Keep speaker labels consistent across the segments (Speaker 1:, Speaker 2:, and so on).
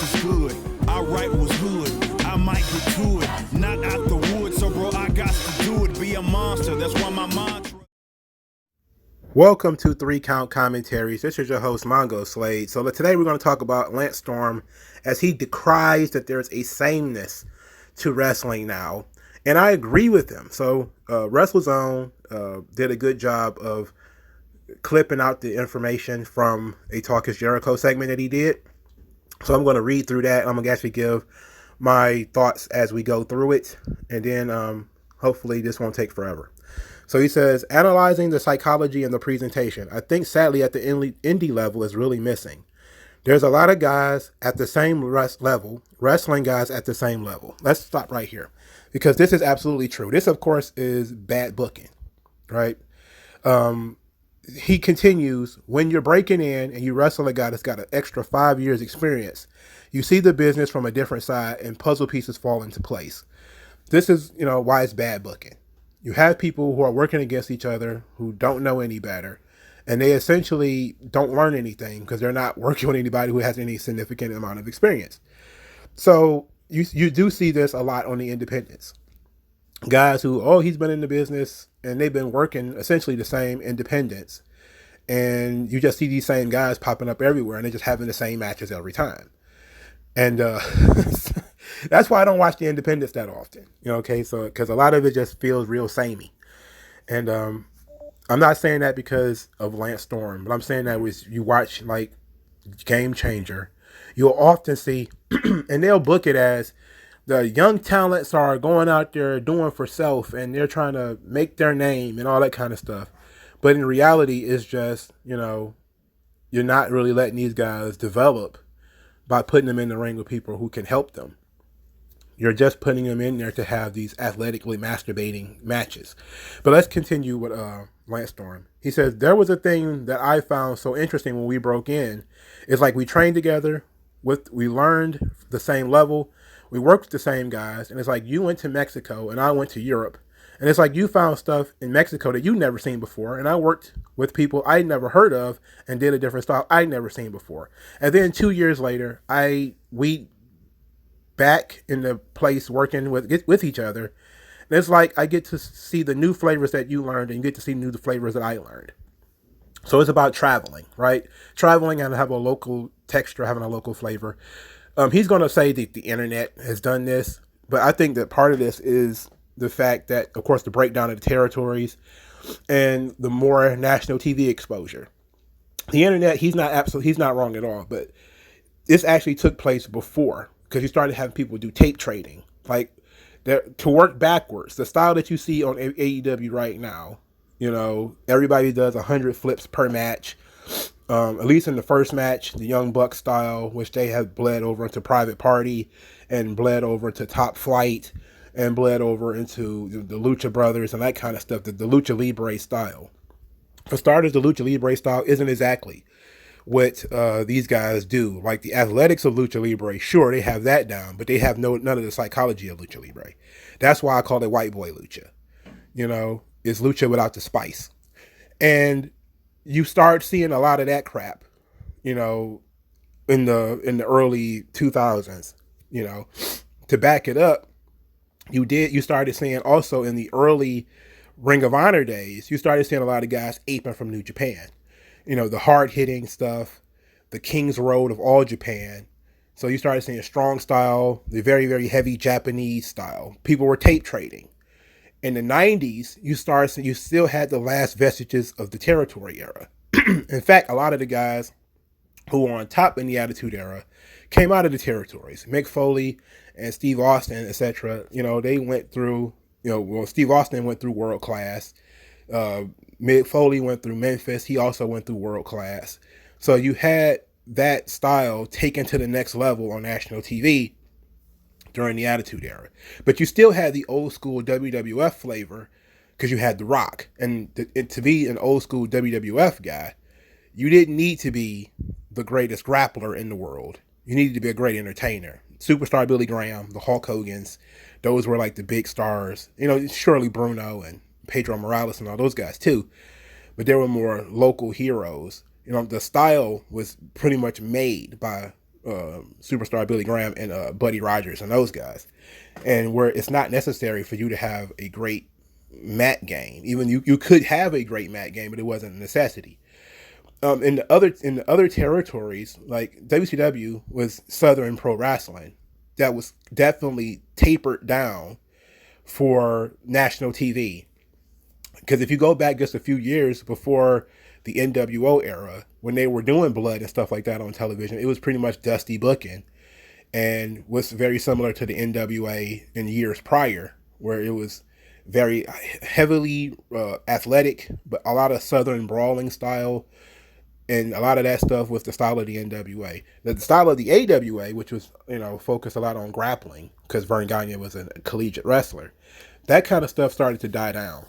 Speaker 1: is good. I write was hood. I might get to it. Not out the wood, so bro, I got to do it. Be a monster. That's why my mantra.
Speaker 2: Welcome to 3 Count Commentaries. This is your host, MagMongoSlade. So today we're going to talk about Lance Storm as he decries that there's a sameness to wrestling now. And I agree with him. So WrestleZone did a good job of clipping out the information from a Talk is Jericho segment that he did. So I'm going to read through that. I'm going to actually give my thoughts as we go through it. And then hopefully this won't take forever. So he says, analyzing the psychology and the presentation, I think sadly at the indie level is really missing. There's a lot of guys at the same level, wrestling guys at the same level. Let's stop right here because this is absolutely true. This, of course, is bad booking, right? He continues, when you're breaking in and you wrestle a guy that's got an extra 5 years experience, you see the business from a different side and puzzle pieces fall into place. This is, why it's bad booking. You have people who are working against each other who don't know any better, and they essentially don't learn anything because they're not working with anybody who has any significant amount of experience. So you do see this a lot on the independents. Guys who, he's been in the business and they've been working essentially the same independents, and you just see these same guys popping up everywhere and they're just having the same matches every time. And that's why I don't watch the independents that often, so because a lot of it just feels real samey. And I'm not saying that because of Lance Storm, but I'm saying that with you watch like Game Changer, you'll often see, and they'll book it as the young talents are going out there doing for self and they're trying to make their name and all that kind of stuff. But in reality, it's just, you're not really letting these guys develop by putting them in the ring with people who can help them. You're just putting them in there to have these athletically masturbating matches. But let's continue with Lance Storm. He says, there was a thing that I found so interesting when we broke in. It's like we trained together, we learned the same level, we worked with the same guys, and it's like you went to Mexico and I went to Europe. And it's like you found stuff in Mexico that you'd never seen before. And I worked with people I'd never heard of and did a different style I'd never seen before. And then 2 years later, we back in the place working with each other. And it's like I get to see the new flavors that you learned and you get to see new flavors that I learned. So it's about traveling, right? Traveling and have a local texture, having a local flavor. He's going to say that the internet has done this. But I think that part of this is the fact that, of course, the breakdown of the territories and the more national TV exposure. The internet, he's not wrong at all, but this actually took place before because you started having people do tape trading, like to work backwards. The style that you see on AEW right now, everybody does 100 flips per match. At least in the first match, the Young Bucks style, which they have bled over into Private Party and bled over to Top Flight and bled over into the Lucha Brothers and that kind of stuff, the Lucha Libre style. For starters, the Lucha Libre style isn't exactly what these guys do. Like the athletics of Lucha Libre, sure, they have that down, but they have none of the psychology of Lucha Libre. That's why I call it white boy Lucha. It's Lucha without the spice. And you start seeing a lot of that crap, in the early 2000s, to back it up. You started seeing also in the early Ring of Honor days, you started seeing a lot of guys aping from New Japan. The hard-hitting stuff, the King's Road of all Japan. So you started seeing strong style, the very, very heavy Japanese style. People were tape trading. In the 90s, you still had the last vestiges of the territory era. In fact, a lot of the guys who were on top in the Attitude Era came out of the territories. Mick Foley and Steve Austin, etc. They went through, Steve Austin went through World Class. Mick Foley went through Memphis. He also went through World Class. So you had that style taken to the next level on national TV during the Attitude Era. But you still had the old school WWF flavor because you had The Rock. And to be an old school WWF guy, you didn't need to be the greatest grappler in the world. You needed to be a great entertainer. Superstar Billy Graham, the Hulk Hogans, those were like the big stars. Surely Bruno and Pedro Morales and all those guys too. But there were more local heroes. The style was pretty much made by superstar Billy Graham and Buddy Rogers and those guys, and where it's not necessary for you to have a great mat game. Even you could have a great mat game, but it wasn't a necessity. In the other territories, like WCW was Southern Pro Wrestling, that was definitely tapered down for national TV. Because if you go back just a few years before the NWO era, when they were doing blood and stuff like that on television, it was pretty much dusty booking and was very similar to the NWA in years prior, where it was very heavily athletic, but a lot of Southern brawling style, and a lot of that stuff was the style of the NWA. The style of the AWA, which was focused a lot on grappling, because Vern Gagne was a collegiate wrestler, that kind of stuff started to die down.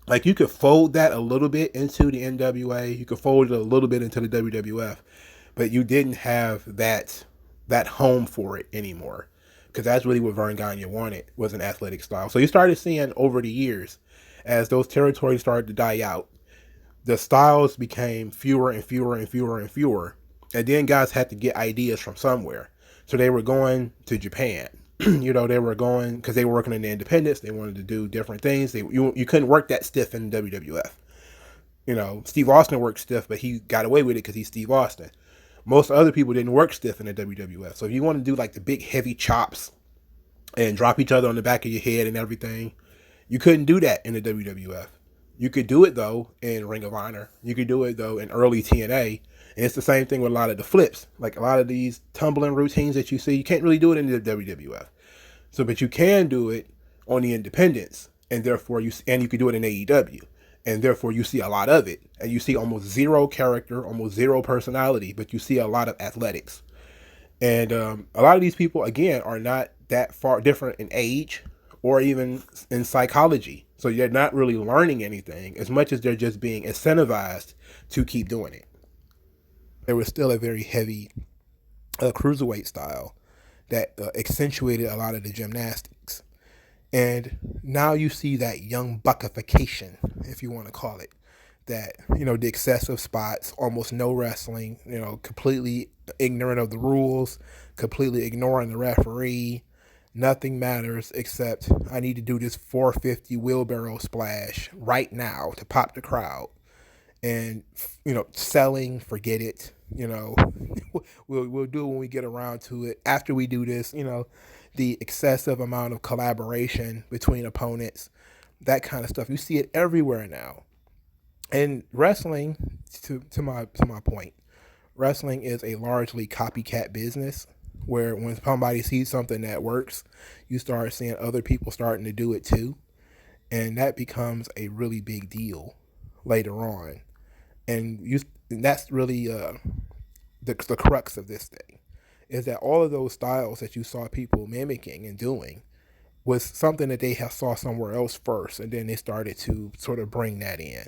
Speaker 2: Like you could fold that a little bit into the NWA, you could fold it a little bit into the WWF, but you didn't have that home for it anymore, because that's really what Vern Gagne wanted, was an athletic style. So you started seeing over the years, as those territories started to die out, the styles became fewer and fewer and fewer and fewer, and then guys had to get ideas from somewhere. So they were going to Japan. They were going, because they were working in the independents. They wanted to do different things. You couldn't work that stiff in WWF. Steve Austin worked stiff, but he got away with it because he's Steve Austin. Most other people didn't work stiff in the WWF. So if you want to do like the big heavy chops and drop each other on the back of your head and everything, you couldn't do that in the WWF. You could do it though in Ring of Honor. You could do it though in early TNA. And it's the same thing with a lot of the flips. Like a lot of these tumbling routines that you see, you can't really do it in the WWF. So, but you can do it on the independents, and therefore you could do it in AEW, and therefore you see a lot of it, and you see almost zero character, almost zero personality, but you see a lot of athletics. And a lot of these people, again, are not that far different in age or even in psychology. So they're not really learning anything as much as they're just being incentivized to keep doing it. There was still a very heavy cruiserweight style that accentuated a lot of the gymnastics. And now you see that young buckification, if you want to call it, that, the excessive spots, almost no wrestling, completely ignorant of the rules, completely ignoring the referee. Nothing matters except I need to do this 450 wheelbarrow splash right now to pop the crowd. And, selling, forget it. We'll do it when we get around to it. After we do this, the excessive amount of collaboration between opponents, that kind of stuff. You see it everywhere now. And wrestling, to my point, wrestling is a largely copycat business, where when somebody sees something that works, you start seeing other people starting to do it too. And that becomes a really big deal later on. And that's really the crux of this thing, is that all of those styles that you saw people mimicking and doing was something that they saw somewhere else first, and then they started to sort of bring that in.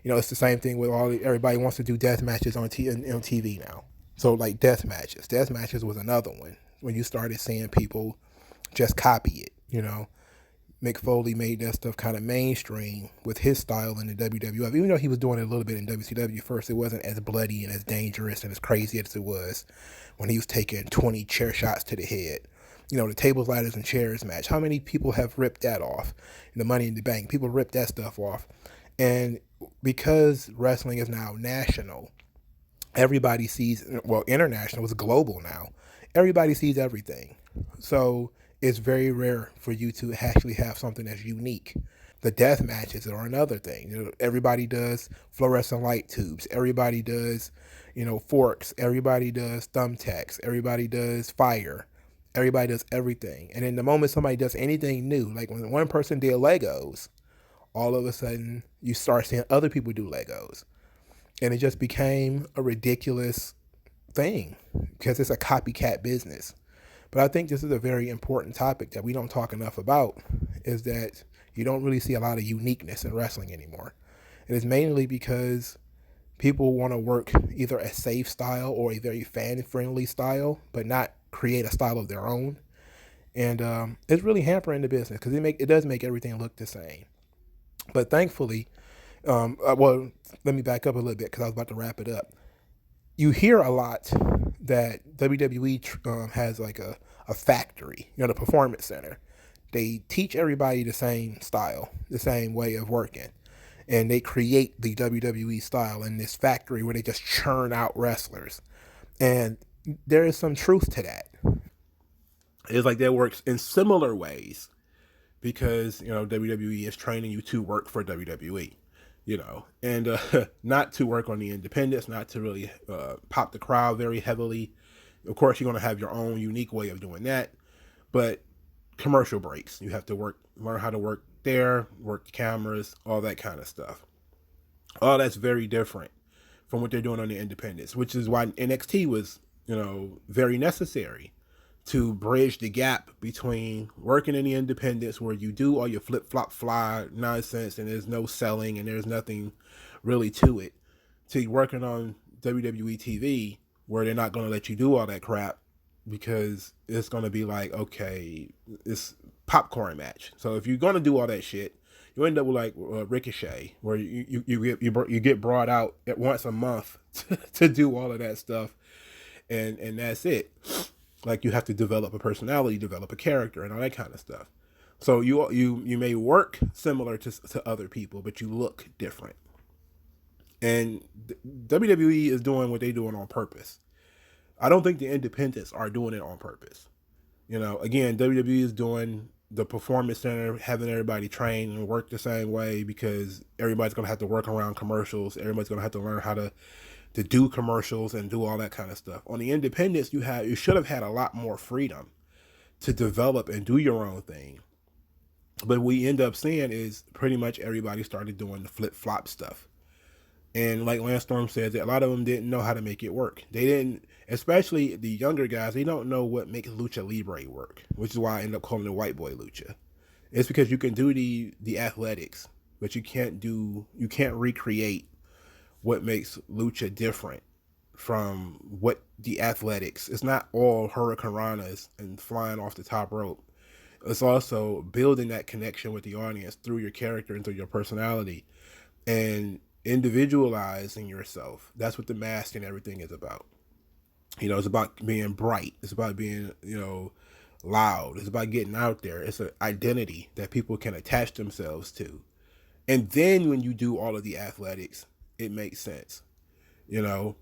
Speaker 2: It's the same thing with everybody wants to do death matches on TV now. So like death matches was another one when you started seeing people just copy it. Mick Foley made that stuff kind of mainstream with his style in the WWF. Even though he was doing it a little bit in WCW first, it wasn't as bloody and as dangerous and as crazy as it was when he was taking 20 chair shots to the head. The tables, ladders, and chairs match. How many people have ripped that off? The Money in the Bank, people rip that stuff off. And because wrestling is now national, everybody sees, international, it's global now. Everybody sees everything. So it's very rare for you to actually have something that's unique. The death matches are another thing. Everybody does fluorescent light tubes. Everybody does, forks. Everybody does thumbtacks. Everybody does fire. Everybody does everything. And in the moment somebody does anything new, like when one person did Legos, all of a sudden you start seeing other people do Legos. And it just became a ridiculous thing because it's a copycat business. But I think this is a very important topic that we don't talk enough about, is that you don't really see a lot of uniqueness in wrestling anymore. And it's mainly because people want to work either a safe style or a very fan-friendly style, but not create a style of their own. And it's really hampering the business because it does make everything look the same. But thankfully, let me back up a little bit because I was about to wrap it up. you hear a lot that WWE has like a factory, the performance center. They teach everybody the same style, the same way of working. And they create the WWE style in this factory where they just churn out wrestlers. And there is some truth to that. It's like that works in similar ways because, WWE is training you to work for WWE, and not to work on the independents, not to really pop the crowd very heavily. Of course, you're going to have your own unique way of doing that, but commercial breaks, you have to learn how to work there, work the cameras, all that kind of stuff. All that's very different from what they're doing on the independents, which is why NXT was, very necessary to bridge the gap between working in the independents where you do all your flip-flop fly nonsense and there's no selling and there's nothing really to it, to working on WWE TV where they're not going to let you do all that crap because it's going to be like, okay, it's popcorn match. So if you're going to do all that shit, you end up with like Ricochet, where you get brought out at once a month to do all of that stuff, and that's it. Like you have to develop a personality, develop a character, and all that kind of stuff. So you may work similar to other people, but you look different. And WWE is doing what they're doing on purpose. I don't think the independents are doing it on purpose. Again, WWE is doing the performance center, having everybody train and work the same way because everybody's going to have to work around commercials. Everybody's going to have to learn how to do commercials and do all that kind of stuff. On the independents, you should have had a lot more freedom to develop and do your own thing. But what we end up seeing is pretty much everybody started doing the flip-flop stuff. And like Lance Storm said, a lot of them didn't know how to make it work. They didn't, especially the younger guys, they don't know what makes Lucha Libre work, which is why I end up calling it white boy Lucha. It's because you can do the athletics, but you can't recreate what makes Lucha different from what the athletics. It's not all hurricanranas and flying off the top rope. It's also building that connection with the audience through your character and through your personality and individualizing yourself. That's what the mask and everything is about. It's about being bright. It's about being, loud. It's about getting out there. It's an identity that people can attach themselves to. And then when you do all of the athletics, it makes sense, but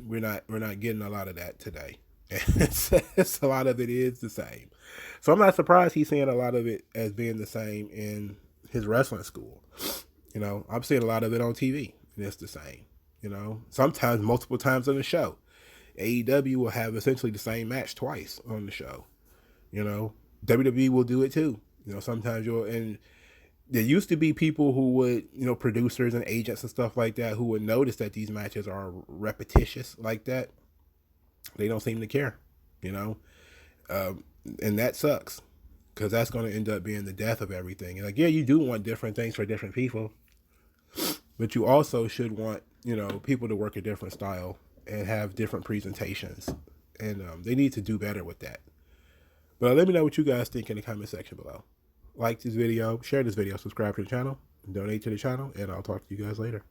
Speaker 2: we're not getting a lot of that today. It's a lot of it is the same. So I'm not surprised he's seeing a lot of it as being the same in his wrestling school. I'm seeing a lot of it on TV and it's the same, sometimes multiple times on the show. AEW will have essentially the same match twice on the show. WWE will do it too. Sometimes and there used to be people who would, producers and agents and stuff like that, who would notice that these matches are repetitious like that. They don't seem to care, and that sucks because that's going to end up being the death of everything. And you do want different things for different people, but you also should want, people to work a different style and have different presentations. And they need to do better with that. But let me know what you guys think in the comment section below. Like this video, share this video, subscribe to the channel, donate to the channel, and I'll talk to you guys later.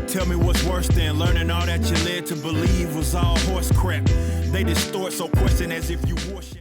Speaker 1: Tell me what's worse than learning all that you led to believe was all horse crap. They distort, so question as if you worship.